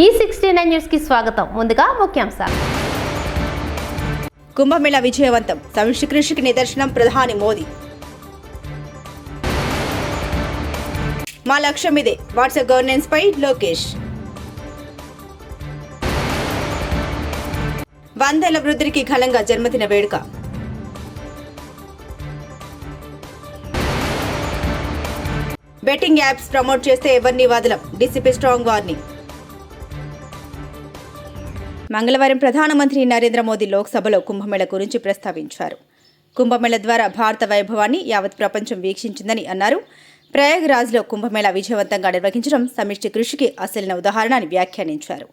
E69 news కి స్వాగతం. ముందుగా ముఖ్యాంశాలు. కుంభమేళా విజయవంతం, సమిష్టి కృషికి నిదర్శనం ప్రధాని మోదీ. మా లక్ష్యం ఇదే, వాట్సాప్ గవర్నెన్స్ పై లోకేష్. 100 ఏళ్ల వృద్ధుడికి ఘనంగా జన్మదిన వేడుక. బెట్టింగ్ యాప్స్ ప్రమోట్ చేస్తే ఎవరిని వదలం, డీసీపీ స్ట్రాంగ్ వార్నింగ్. మంగళవారం ప్రధానమంత్రి నరేంద్ర మోదీ లోక్సభలో కుంభమేళ గురించి ప్రస్తావించారు. కుంభమేళ ద్వారా భారత వైభవాన్ని యావత్ ప్రపంచం వీక్షించిందని అన్నారు. ప్రయాగ్రాజ్లో కుంభమేళా విజయవంతంగా నిర్వహించడం సమిష్టి కృషికి అసలైన ఉదాహరణ అని వ్యాఖ్యానించారు.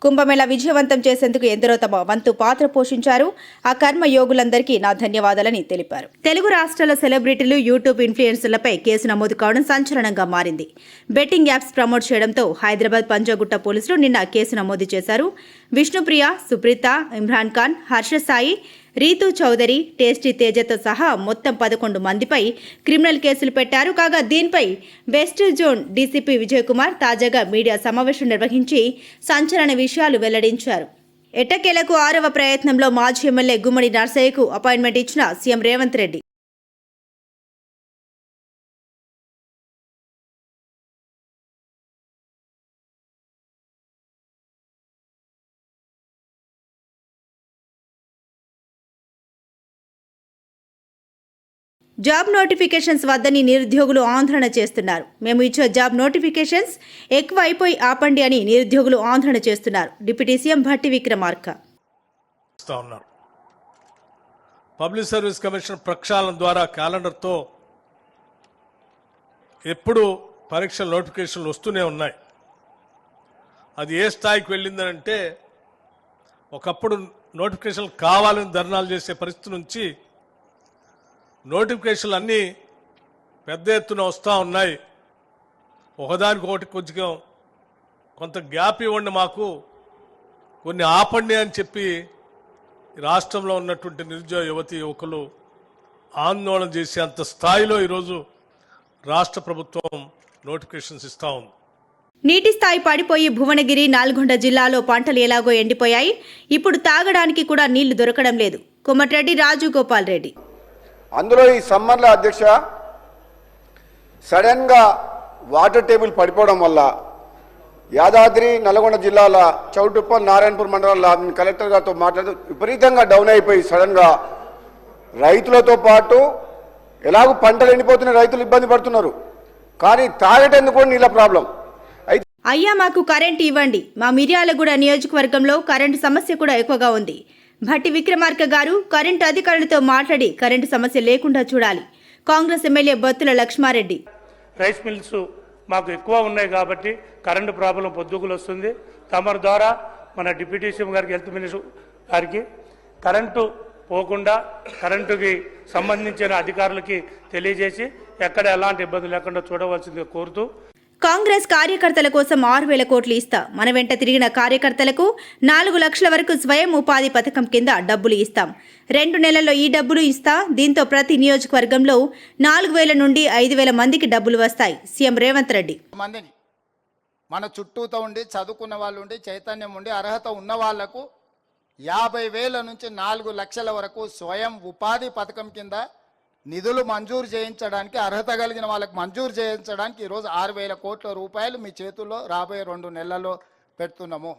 కుంభమేళా విజయవంతం చేసేందుకు ఎందరో తమ వంతు పాత్ర పోషించారు. ఆ కర్మ యోగులందరికీ నా ధన్యవాదాలని తెలిపారు. తెలుగు రాష్ట్రాల సెలబ్రిటీలు, యూట్యూబ్ ఇన్ఫ్లుయెన్సర్లపై కేసు నమోదు కావడం సంచలనంగా మారింది. బెట్టింగ్ యాప్స్ ప్రమోట్ చేయడంతో హైదరాబాద్ పంజాగుట్ట పోలీసులు నిన్న కేసు నమోదు చేశారు. విష్ణుప్రియ, సుప్రీత, ఇమ్రాన్ ఖాన్, హర్ష సాయి, రీతూ చౌదరి, టేస్టీ తేజతో సహా మొత్తం 11 మందిపై క్రిమినల్ కేసులు పెట్టారు. కాగా దీనిపై west zone DCP Vijay Kumar తాజాగా మీడియా సమావేశం నిర్వహించి సంచలన విషయాలు వెల్లడించారు. ఎట్టకేలకు 6వ ప్రయత్నంలో మాజీ ఎమ్మెల్యే గుమ్మడి నర్సయ్యకు అపాయింట్మెంట్ ఇచ్చిన CM Revanth Reddy. Job notifications వద్దని నిరుద్యోగులు ఆందోళన చేస్తున్నారు. మేము ఇచ్చే జాబ్ నోటిఫికేషన్స్ ఎక్కువ అయిపోయి ఆపండి అని నిరుద్యోగులు ఆందోళన చేస్తున్నారు. Deputy CM Bhatti Vikramarka. Public service commission ప్రక్షాళన ద్వారా క్యాలెండర్తో ఎప్పుడు పరీక్షల నోటిఫికేషన్లు వస్తూనే ఉన్నాయి. అది ఏ స్థాయికి వెళ్ళిందనంటే ఒకప్పుడు నోటిఫికేషన్లు కావాలని ధర్నాలు చేసే పరిస్థితి నుంచి నోటిఫికేషన్లు అన్నీ పెద్ద ఎత్తున వస్తూ ఉన్నాయి. ఒకదానికొకటి కొంత గ్యాప్ ఇవ్వండి, మాకు కొన్ని ఆపండి అని చెప్పి రాష్ట్రంలో ఉన్నటువంటి నిరుద్యోగ యువతి యువకులు ఆందోళన చేసే అంత స్థాయిలో ఈరోజు రాష్ట్ర ప్రభుత్వం నోటిఫికేషన్స్ ఇస్తూ ఉంది. నీటి స్థాయి పడిపోయి భువనగిరి, నల్గొండ జిల్లాలో పంటలు ఎలాగో ఎండిపోయాయి. ఇప్పుడు తాగడానికి కూడా నీళ్లు దొరకడం లేదు. కోమటిరెడ్డి రాజగోపాల్ రెడ్డి. అందులో ఈ సమ్మర్లో అధ్యక్ష సడన్గా వాటర్ టేబుల్ పడిపోవడం వల్ల యాదాద్రి, నల్గొండ జిల్లాల చౌటుప్పల్, నారాయణపూర్ మండలాల్లో కలెక్టర్ గారితో మాట్లాడుతూ విపరీతంగా డౌన్ అయిపోయి సడన్గా రైతులతో పాటు ఎలాగో పంటలు ఎండిపోతున్న రైతులు ఇబ్బంది పడుతున్నారు. కానీ తాగేటందుకు కూడా నీళ్ళ ప్రాబ్లం. అయ్యా మాకు కరెంట్ ఇవ్వండి. మా మిర్యాలగూడ నియోజకవర్గంలో కరెంటు సమస్య కూడా ఎక్కువగా ఉంది. భట్టి విక్రమార్క గారు కరెంటు అధికారులతో మాట్లాడి కరెంటు సమస్య లేకుండా చూడాలి. Congress MLA Bothula Laxma Reddy. Rice mills మాకు ఎక్కువ ఉన్నాయి కాబట్టి కరెంటు ప్రాబ్లం పొద్దుగులు వస్తుంది. తమరి ద్వారా మన డిప్యూటీ సీఎం గారికి, హెల్త్ మినిస్టర్ గారికి కరెంటు పోకుండా కరెంటుకి సంబంధించిన అధికారులకి తెలియజేసి ఎక్కడ ఎలాంటి ఇబ్బంది లేకుండా చూడవలసిందిగా కోరుతూ, కాంగ్రెస్ కార్యకర్తల కోసం 6,000 కోట్లు ఇస్తా. మన వెంట తిరిగిన కార్యకర్తలకు 4 లక్షల వరకు స్వయం ఉపాధి పథకం కింద డబ్బులు ఇస్తాం. 2 నెలల్లో ఈ డబ్బులు ఇస్తా. దీంతో ప్రతి నియోజకవర్గంలో 4,000 నుండి 5,000 మందికి డబ్బులు వస్తాయి. సీఎం రేవంత్ రెడ్డి. మందిని మన చుట్టూతో ఉండి చదువుకున్న వాళ్ళు ఉండి చైతన్యం ఉండి అర్హత ఉన్న వాళ్లకు 50,000 నుంచి 4 లక్షల వరకు స్వయం ఉపాధి పథకం కింద నిధులు మంజూరు చేయించడానికి, అర్హత కలిగిన వాళ్ళకి మంజూరు చేయించడానికి ఈరోజు 6,000 కోట్ల రూపాయలు మీ చేతుల్లో రాబోయే 2 నెలల్లో పెడుతున్నాము.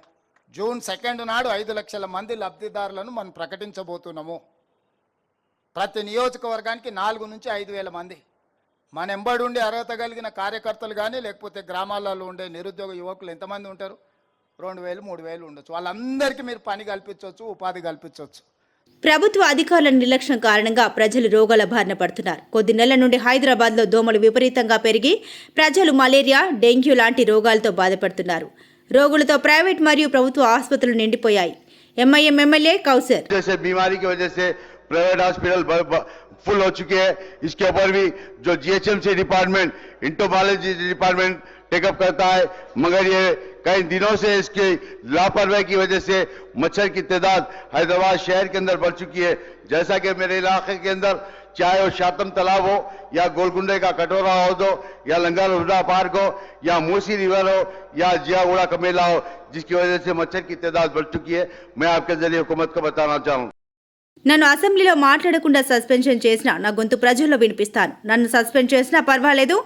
జూన్ 2 నాడు 5 లక్షల మంది లబ్ధిదారులను మనం ప్రకటించబోతున్నాము. ప్రతి నియోజకవర్గానికి 4 నుంచి 5,000 మంది మన ఎంబడి ఉండి అర్హత కలిగిన కార్యకర్తలు కానీ లేకపోతే గ్రామాలలో ఉండే నిరుద్యోగ యువకులు ఎంతమంది ఉంటారు? 2,000, 3,000 ఉండొచ్చు. వాళ్ళందరికీ మీరు పని కల్పించవచ్చు, ఉపాధి కల్పించవచ్చు. ప్రభుత్వ అధికారుల నిర్లక్ష్యం కారణంగా ప్రజలు రోగాల బారిన పడుతున్నారు. కొద్ది నెలల నుండి హైదరాబాద్లో దోమలు విపరీతంగా పెరిగి ప్రజలు మలేరియా, డెంగ్యూ లాంటి రోగాలతో బాధపడుతున్నారు. రోగులతో ప్రైవేట్ మరియు ప్రభుత్వ ఆసుపత్రులు నిండిపోయాయి. MIM MLA Kausar. Private hospital full हो चुके हैं. इसके ऊपर भी जो GHMC department, entomology department, take up करता है, मगर ये कई दिनों से इसकी लापरवाही की वजह से मच्छर की तादाद हैदराबाद शहर के अंदर बढ़ चुकी है। जैसा कि मेरे इलाके के अंदर चाहे वो शातम तालाब हो या गोलकुंडे का कटोरा हो दो या लंगर हुडा पार्क हो या मूसी रिवर हो या जियागुड़ा का मेला हो, जिसकी वजह से मच्छर की तादाद बढ़ चुकी है। मैं आपके जरिए हुकूमत को बताना चाहूँ। నన్ను అసెంబ్లీలో మాట్లాడకుండా సస్పెన్షన్ చేసినా నా గొంతు ప్రజల్లో వినిపిస్తాను. నన్ను సస్పెండ్ చేసినా పర్వాలేదు.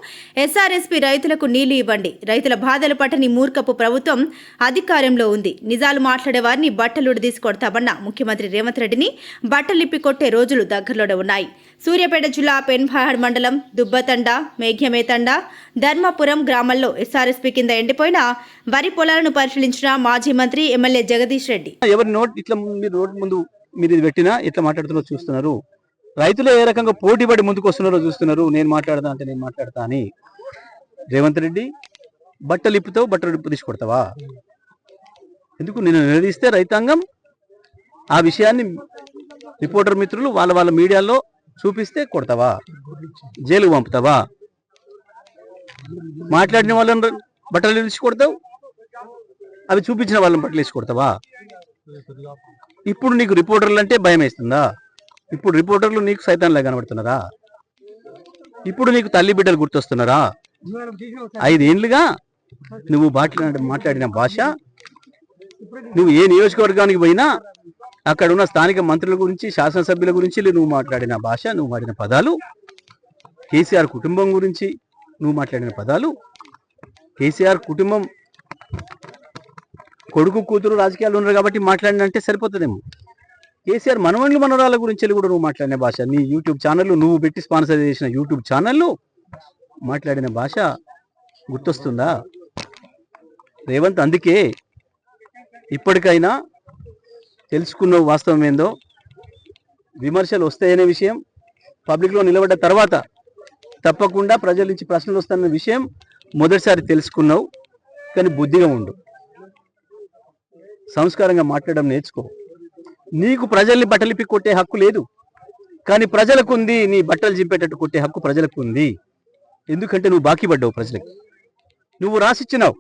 ఎస్ఆర్ఎస్పీ రైతులకు నీళ్లు ఇవ్వండి. రైతుల బాధలు పట్టని మూర్ఖపు ప్రభుత్వం అధికారంలో ఉంది. నిజాలు మాట్లాడే వారిని బట్టలుడదీసి కొడతామన్న ముఖ్యమంత్రి రేవంత్ రెడ్డిని బట్టలిప్పి కొట్టే రోజులు దగ్గరలోనే ఉన్నాయి. సూర్యాపేట జిల్లా పెన్పహాడ్ మండలం దుబ్బతండ, మేఘ్యమేతండ, ధర్మాపురం గ్రామాల్లో ఎస్ఆర్ఎస్పీ కింద ఎండిపోయిన వరి పొలాలను పరిశీలించిన మాజీ మంత్రి ఎమ్మెల్యే జగదీష్ రెడ్డి. ఎవరి నోట్ ఇట్లా మీరు రోడ్ ముందు మీరు ఇది పెట్టినా ఎట్లా మాట్లాడుతున్నారో చూస్తున్నారు. రైతులు ఏ రకంగా పోటీపడి ముందుకు వస్తున్నారో చూస్తున్నారు. నేను మాట్లాడతా అంటే నేను మాట్లాడతా అని రేవంత్ రెడ్డి బట్టలు ఇప్పుతావు, బట్టలు ఇప్పు తీసుకొడతావా? ఎందుకు నేను నిలదీస్తే రైతాంగం ఆ విషయాన్ని రిపోర్టర్ మిత్రులు వాళ్ళ మీడియాలో చూపిస్తే కొడతావా? జైలుకు పంపుతావా? మాట్లాడిన వాళ్ళని బట్టలు తీసి కొడతావు, అవి చూపించిన వాళ్ళని బట్టలు వేసి కొడతావా? ఇప్పుడు నీకు రిపోర్టర్లు అంటే భయం వేస్తుందా? ఇప్పుడు రిపోర్టర్లు నీకు సైతాన్లా కనబడుతున్నారా? ఇప్పుడు నీకు తల్లి బిడ్డలు గుర్తొస్తున్నారా? 5 ఏళ్లుగా నువ్వు మాట్లాడిన భాష, నువ్వు ఏ నియోజకవర్గానికి పోయినా అక్కడ ఉన్న స్థానిక మంత్రుల గురించి, శాసనసభ్యుల గురించి నువ్వు మాట్లాడిన భాష, నువ్వు వాడిన పదాలు, కేసీఆర్ కుటుంబం గురించి నువ్వు మాట్లాడిన పదాలు, కేసీఆర్ కుటుంబం కొడుకు కూతురు రాజకీయాలు ఉన్నారు కాబట్టి మాట్లాడినంటే సరిపోతుందేమో. కేసీఆర్ మనవన్లు మనవరాల గురించి కూడా నువ్వు మాట్లాడిన భాష, నీ యూట్యూబ్ ఛానళ్ళు, నువ్వు పెట్టి స్పాన్సర్ చేసిన యూట్యూబ్ ఛానళ్ళు మాట్లాడిన భాష గుర్తొస్తుందా రేవంత్? అందుకే ఇప్పటికైనా తెలుసుకున్న వాస్తవం ఏందో, విమర్శలు వస్తాయనే విషయం పబ్లిక్లో నిలబడ్డ తర్వాత తప్పకుండా ప్రజల నుంచి ప్రశ్నలు వస్తాయన్న విషయం మొదటిసారి తెలుసుకున్నావు. కానీ బుద్ధిగా ఉండు, సంస్కారంగా మాట్లాడడం నేర్చుకో. నీకు ప్రజల్ని బట్టలిప్పి కొట్టే హక్కు లేదు, కానీ ప్రజలకు ఉంది. నీ బట్టలు చింపేటట్టు కొట్టే హక్కు ప్రజలకు ఉంది. ఎందుకంటే నువ్వు బాకీ పడ్డావు ప్రజలకు. నువ్వు రాసిచ్చినావు.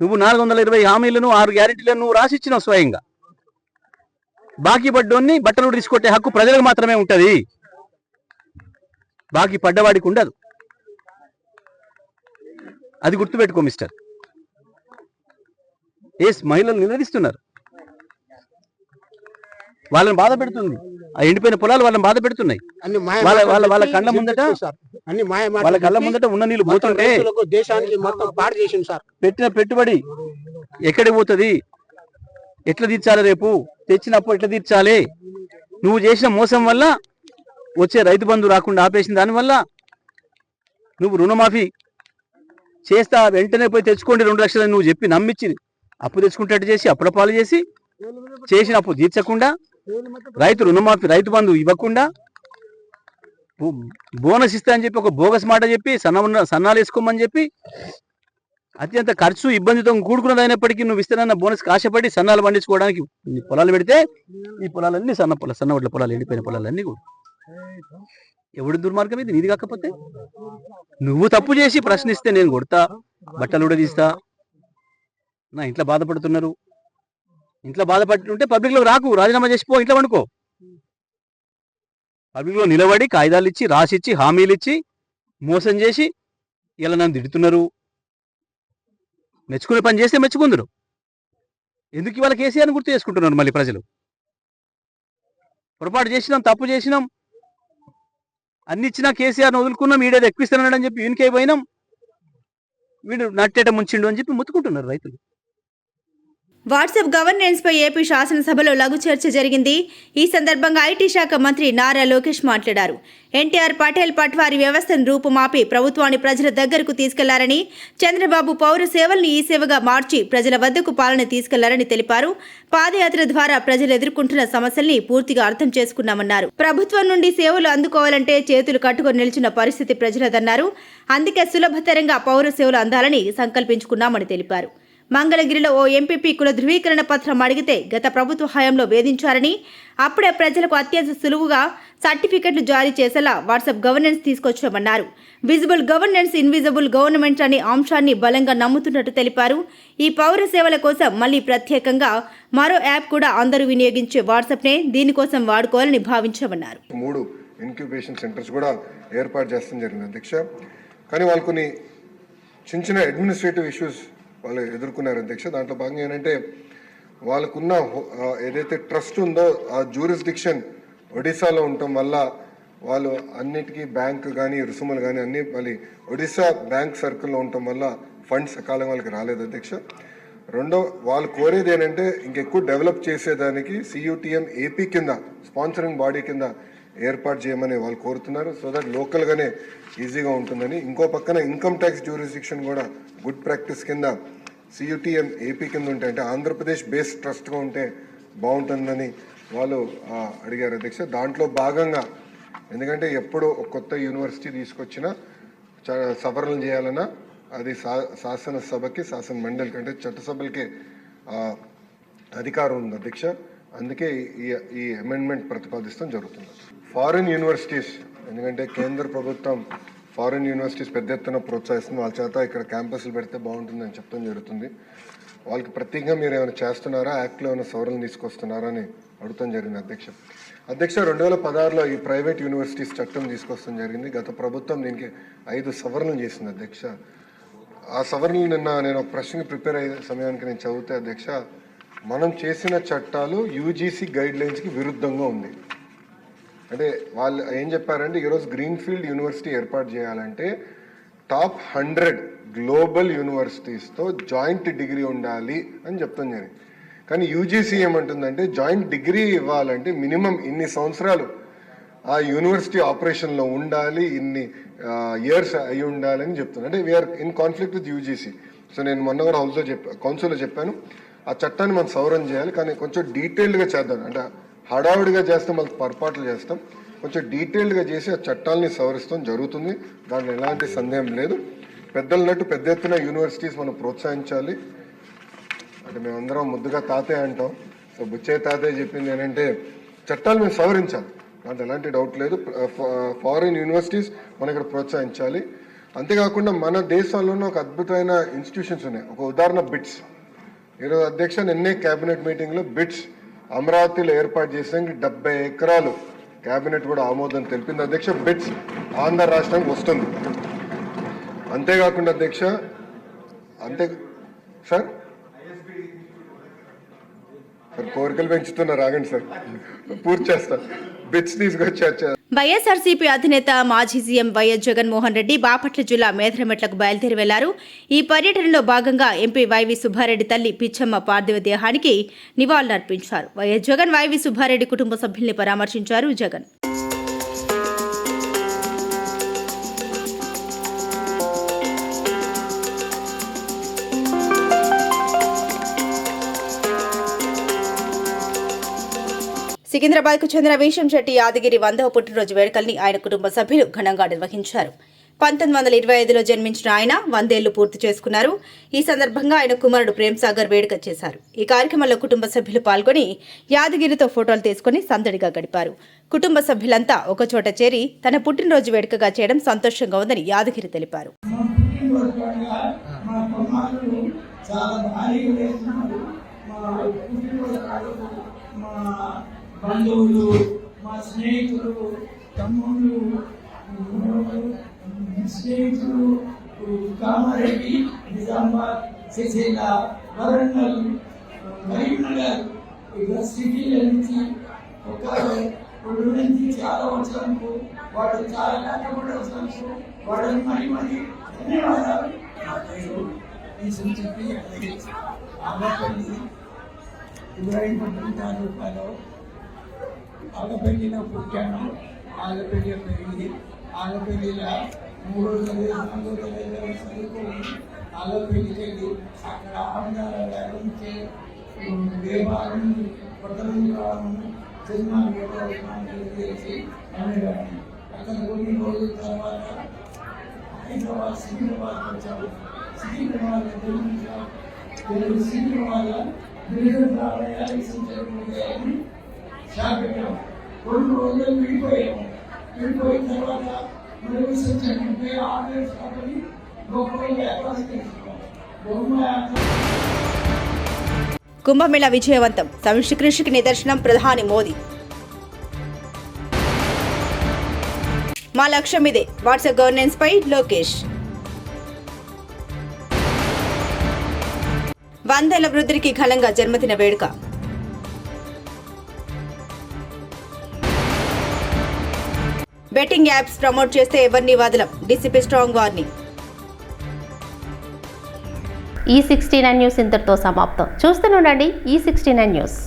నువ్వు 420 హామీలను 6 గ్యారెంటీలను నువ్వు రాసిచ్చినావు స్వయంగా. బాకీ పడ్డోన్ని బట్టలు తీసుకొట్టే హక్కు ప్రజలకు మాత్రమే ఉంటుంది, బాకీ పడ్డవాడికి ఉండదు. అది గుర్తుపెట్టుకో మిస్టర్. మహిళలు నిలదీస్తున్నారు, వాళ్ళని బాధ పెడుతుంది. ఆ ఎండిపోయిన పొలాలు వాళ్ళని బాధ పెడుతున్నాయి. వాళ్ళ కళ్ళ ముందట ఉన్న నీళ్ళు పోతుంటే దేశానికి మొత్తం పాడు చేసింది సార్. పెట్టిన పెట్టుబడి ఎక్కడికి పోతుంది? ఎట్లా తీర్చాలి? రేపు తెచ్చినప్పుడు ఎట్లా తీర్చాలి? నువ్వు చేసిన మోసం వల్ల వచ్చే రైతు బంధు రాకుండా ఆపేసిన దానివల్ల నువ్వు రుణమాఫీ చేస్తా వెంటనే పోయి తెచ్చుకోండి 2 లక్షలు నువ్వు చెప్పి నమ్మించి అప్పు తెచ్చుకుంటట్టు చేసి అప్పుల పాలు చేసి చేసిన అప్పు తీర్చకుండా, రైతు రుణమాఫీ రైతు బంధు ఇవ్వకుండా, బోనస్ ఇస్తా అని చెప్పి ఒక బోగస్ మాట చెప్పి సన్నాలు వేసుకోమని చెప్పి అత్యంత ఖర్చు ఇబ్బందితో కూడుకున్నది అయినప్పటికీ నువ్వు ఇస్తానన్న బోనస్ ఆశపడి సన్నాలు పండించుకోవడానికి పొలాలు పెడితే ఈ పొలాలన్నీ సన్న ఒడ్ల పొలాలు, ఎండిపోయిన పొలాలన్నీ కూడా. ఎవడి దుర్మార్గం ఇది? నీది కాకపోతే నువ్వు తప్పు చేసి ప్రశ్నిస్తే నేను కొడతా, బట్టలు కూడా తీస్తా. నా ఇంట్లో బాధపడుతున్నారు, ఇంట్లో బాధపడుతుంటే పబ్లిక్లో రాకు, రాజీనామా చేసిపో, ఇంట్లో వండుకో. పబ్లిక్లో నిలబడి కాగితాలు ఇచ్చి, రాసిచ్చి, హామీలు ఇచ్చి, మోసం చేసి ఇలా నన్ను తిడుతున్నారు. మెచ్చుకునే పని చేస్తే మెచ్చుకుందరు. ఎందుకు ఇవాళ కేసీఆర్ని గుర్తు చేసుకుంటున్నారు మళ్ళీ ప్రజలు? పొరపాటు చేసినాం, తప్పు చేసినాం, అన్ని ఇచ్చినా కేసీఆర్ని వదులుకున్నాం, వీడేది ఎక్కిస్తున్నాడని చెప్పి వీనికే పోయినాం, వీడు నట్టేట ముంచిండు అని చెప్పి ముత్తుకుంటున్నారు రైతులు. వాట్సాప్ గవర్నెన్స్ పై ఏపీ శాసనసభలో లఘు చర్చ జరిగింది. ఈ సందర్భంగా ఐటీ శాఖ మంత్రి నారా లోకేష్ మాట్లాడారు. ఎన్టీఆర్ పటేల్ పట్వారీ వ్యవస్థను రూపుమాపి ప్రభుత్వాన్ని ప్రజల దగ్గరకు తీసుకెళ్లారని, చంద్రబాబు పౌర సేవల్ని ఈ సేవగా మార్చి ప్రజల వద్దకు పాలన తీసుకెళ్లారని తెలిపారు. పాదయాత్ర ద్వారా ప్రజలు ఎదుర్కొంటున్న సమస్యల్ని పూర్తిగా అర్థం చేసుకున్నామన్నారు. ప్రభుత్వం నుండి సేవలు అందుకోవాలంటే చేతులు కట్టుకొని నిలిచిన పరిస్థితి ప్రజలదన్నారు. అందుకే సులభతరంగా పౌర సేవలు అందాలని సంకల్పించుకున్నామని తెలిపారు. మంగళగిరిలో ఓ ఎంపీపీ కుల ధృవీకరణ పత్రం అడిగితే గత ప్రభుత్వ హయాంలో వేధించారని, అప్పుడే ప్రజలకు అత్యంత సులువుగా సర్టిఫికెట్లు జారీ చేసేలా వాట్సాప్ గవర్నెన్స్ తీసుకొచ్చామన్నారు. విజిబుల్ గవర్నెన్స్, ఇన్విజిబుల్ గవర్నమెంట్ అనే అంశాన్ని బలంగా నమ్ముతున్నట్టు తెలిపారు. ఈ పౌర సేవల కోసం మళ్లీ ప్రత్యేకంగా మరో యాప్ కూడా అందరూ వినియోగించే వాట్సాప్నే దీనికోసం వాడుకోవాలని భావించామన్నారు. 3 ఇంక్యుబేషన్ సెంటర్స్ కూడా ఏర్పాటు చేస్తాం జరిగింది అధ్యక్ష. కానీ వాళ్ళు కొన్ని చిన్న అడ్మినిస్ట్రేటివ్ ఇష్యూస్ వాళ్ళు ఎదుర్కొన్నారు అధ్యక్ష. దాంట్లో భాగంగా ఏంటంటే వాళ్ళకున్న ఏదైతే ట్రస్ట్ ఉందో ఆ జ్యూరిస్డిక్షన్ ఒడిశాలో ఉండటం వల్ల వాళ్ళు అన్నిటికీ బ్యాంక్ కానీ రుసుములు కానీ అన్ని మళ్ళీ ఒడిశా బ్యాంక్ సర్కిల్లో ఉండటం వల్ల ఫండ్స్ సకాలం వాళ్ళకి రాలేదు అధ్యక్ష. రెండో వాళ్ళు కోరేది ఏంటంటే ఇంకెక్కువ డెవలప్ చేసేదానికి CUTM AP కింద స్పాన్సరింగ్ బాడీ కింద ఏర్పాటు చేయమని వాళ్ళు కోరుతున్నారు. సో దట్ లోకల్గానే ఈజీగా ఉంటుందని. ఇంకో పక్కన ఇన్కమ్ ట్యాక్స్ జ్యూరిస్డిక్షన్ కూడా గుడ్ ప్రాక్టీస్ కింద CUTM AP కింద ఉంటే, అంటే ఆంధ్రప్రదేశ్ బేస్డ్ ట్రస్ట్గా ఉంటే బాగుంటుందని వాళ్ళు అడిగారు అధ్యక్ష. దాంట్లో భాగంగా ఎందుకంటే ఎప్పుడు ఒక కొత్త యూనివర్సిటీ తీసుకొచ్చినా సవరణలు చేయాలన్నా అది శాసనసభకి శాసన మండలికి అంటే చట్టసభలకి అధికారం ఉంది అధ్యక్ష. అందుకే ఈ అమెండ్మెంట్ ప్రతిపాదిస్తాం జరుగుతుంది. ఫారిన్ యూనివర్సిటీస్, ఎందుకంటే కేంద్ర ప్రభుత్వం ఫారిన్ యూనివర్సిటీస్ పెద్ద ఎత్తున ప్రోత్సహిస్తుంది. వాళ్ళ చేత ఇక్కడ క్యాంపస్లు పెడితే బాగుంటుందని చెప్పడం జరుగుతుంది. వాళ్ళకి ప్రత్యేకంగా మీరు ఏమైనా చేస్తున్నారా, యాక్ట్లో ఏమైనా సవరణలు తీసుకొస్తున్నారా అని అడుగుతాం జరిగింది అధ్యక్ష. 2016లో ఈ ప్రైవేట్ యూనివర్సిటీస్ చట్టం తీసుకొస్తాం జరిగింది. గత ప్రభుత్వం దీనికి 5 సవరణలు చేసింది అధ్యక్ష. ఆ సవరణలు నిన్న నేను ఒక ప్రశ్నకి ప్రిపేర్ అయ్యే సమయానికి నేను చదివితే అధ్యక్ష, మనం చేసిన చట్టాలు UGC గైడ్ లైన్స్కి విరుద్ధంగా ఉంది. అంటే వాళ్ళు ఏం చెప్పారంటే ఈరోజు గ్రీన్ఫీల్డ్ యూనివర్సిటీ ఏర్పాటు చేయాలంటే టాప్ 100 గ్లోబల్ యూనివర్సిటీస్తో జాయింట్ డిగ్రీ ఉండాలి అని చెప్తాం జరిగింది. కానీ UGC ఏమంటుందంటే జాయింట్ డిగ్రీ ఇవ్వాలంటే మినిమం ఇన్ని సంవత్సరాలు ఆ యూనివర్సిటీ ఆపరేషన్లో ఉండాలి, ఇన్ని ఇయర్స్ అయి ఉండాలి అని చెప్తుంది. అంటే we are in conflict with UGC. So నేను మొన్న కూడా కౌన్సిల్లో చెప్పాను, ఆ చట్టాన్ని మనం సవరణ చేయాలి, కానీ కొంచెం డీటెయిల్డ్గా చేద్దాం. అంటే హడావుడిగా చేస్తే మనకు పొరపాట్లు చేస్తాం. కొంచెం డీటెయిల్డ్గా చేసి ఆ చట్టాలని సవరిస్తాం జరుగుతుంది. దాంట్లో ఎలాంటి సందేహం లేదు. పెద్దలన్నట్టు పెద్ద ఎత్తున యూనివర్సిటీస్ మనం ప్రోత్సహించాలి. అంటే మేమందరం ముద్దుగా తాతయ్య అంటాం. సో బుచ్చయ్య తాతయ్య చెప్పింది ఏంటంటే చట్టాలు మేము సవరించాలి, దాంట్లో ఎలాంటి డౌట్ లేదు. ఫారిన్ యూనివర్సిటీస్ మనం ఇక్కడ ప్రోత్సహించాలి. అంతేకాకుండా మన దేశంలోనే ఒక అద్భుతమైన ఇన్స్టిట్యూషన్స్ ఉన్నాయి. ఒక ఉదాహరణ BITS. ఈరోజు అధ్యక్ష నిన్నే క్యాబినెట్ మీటింగ్లో BITS అమరావతిలో ఏర్పాటు చేసానికి 70 ఎకరాలు క్యాబినెట్ కూడా ఆమోదం తెలిపింది అధ్యక్ష. BITS ఆంధ్ర రాష్ట్రానికి వస్తుంది. అంతేకాకుండా అధ్యక్ష సార్ కోరికలు పెంచుతున్నారు, ఆగండి సార్, పూర్తి చేస్తా. BITS తీసుకొచ్చి వైఎస్ఆర్సీపీ అధినేత మాజీ సీఎం వైఎస్ జగన్మోహన్ రెడ్డి బాపట్ల జిల్లా మేదరమెట్లకు బయలుదేరి వెళ్లారు. ఈ పర్యటనలో భాగంగా ఎంపీ వైవి సుబ్బారెడ్డి తల్లి పిచ్చమ్మ పార్థివ దేహానికి నివాళులర్పించారు. వైఎస్ జగన్ వైవి సుబ్బారెడ్డి కుటుంబ సభ్యుల్ని పరామర్శించారు జగన్. సికింద్రాబాద్కు చెందిన వీషం శెట్టి యాదగిరి 100వ పుట్టినరోజు వేడుకల్ని ఆయన కుటుంబ సభ్యులు ఘనంగా నిర్వహించారు. 1925లో జన్మించిన ఆయన 100 ఏళ్లు పూర్తి చేసుకున్నారు. ఈ సందర్భంగా ఆయన కుమారుడు ప్రేమ్ సాగర్ వేడుక చేశారు. ఈ కార్యక్రమంలో కుటుంబ సభ్యులు పాల్గొని యాదగిరితో ఫోటోలు తీసుకుని సందడిగా గడిపారు. కుటుంబ సభ్యులంతా ఒకచోట చేరి తన పుట్టినరోజు వేడుకగా చేయడం సంతోషంగా ఉందని యాదగిరి తెలిపారు. బంధువులు, మా స్నేహితులు, తమ్ముళ్ళు, స్నేహితులు కామారెడ్డి, నిజామాబాద్, సిరిసిల్ల, వరంగల్, కరీంనగర్, ఇలా సిటీల నుంచి ఒక రెండు నుంచి చాలా వచ్చినందుకు వాడు చాలా కష్టపడి వచ్చినందుకు వాడిని మరి ధన్యవాదాలు. చెప్పి ఆగపల్లి ఇబ్రాహీంపట్నం తాలూకాలో ఆగపల్లిలో పుట్టాను. ఆగపల్లి పెరిగింది. ఆగపల్లిలో 3వ తరగతి 4వ తరగతి చదువుకొని ఆగపల్లికి వెళ్ళి అక్కడ ఆంధ్ర నుంచి దేవాలయం కొత్తలు రావడం సినిమా చేసి అనేవాడిని. అక్కడ కొన్ని రోజుల తర్వాత హైదరాబాద్ సికింద్రాబాద్ వచ్చాము. సికింద్రాబాద్ తెలుగు సీట్ల వల్ల డివిజన్ రావాలని షాక్ పెట్టాం. 200 విడిపోయాము. విడిపోయిన తర్వాత తెలుగు సంచరింపై ఆర్డర్స్ కాబట్టి గొప్పగా వ్యాపారం చేస్తున్నాం. కుంభమేళా విజయవంతం, సమిష్టి కృషికి నిదర్శనం ప్రధాని మోదీ. మా లక్ష్యం ఇదే, వాట్సాప్ గవర్నెన్స్ పై లోకేష్. 100 ఏళ్ల వృద్ధుడికి ఘనంగా జన్మదిన వేడుక. బెట్టింగ్ యాప్స్ ప్రమోట్ చేస్తే ఎవరిని వదలం, డీసీపీ స్ట్రాంగ్ వార్నింగ్. ఈ 69 న్యూస్ ఇంతటితో సమాప్తం. చూస్తూనే ఉండండి ఈ 69 న్యూస్.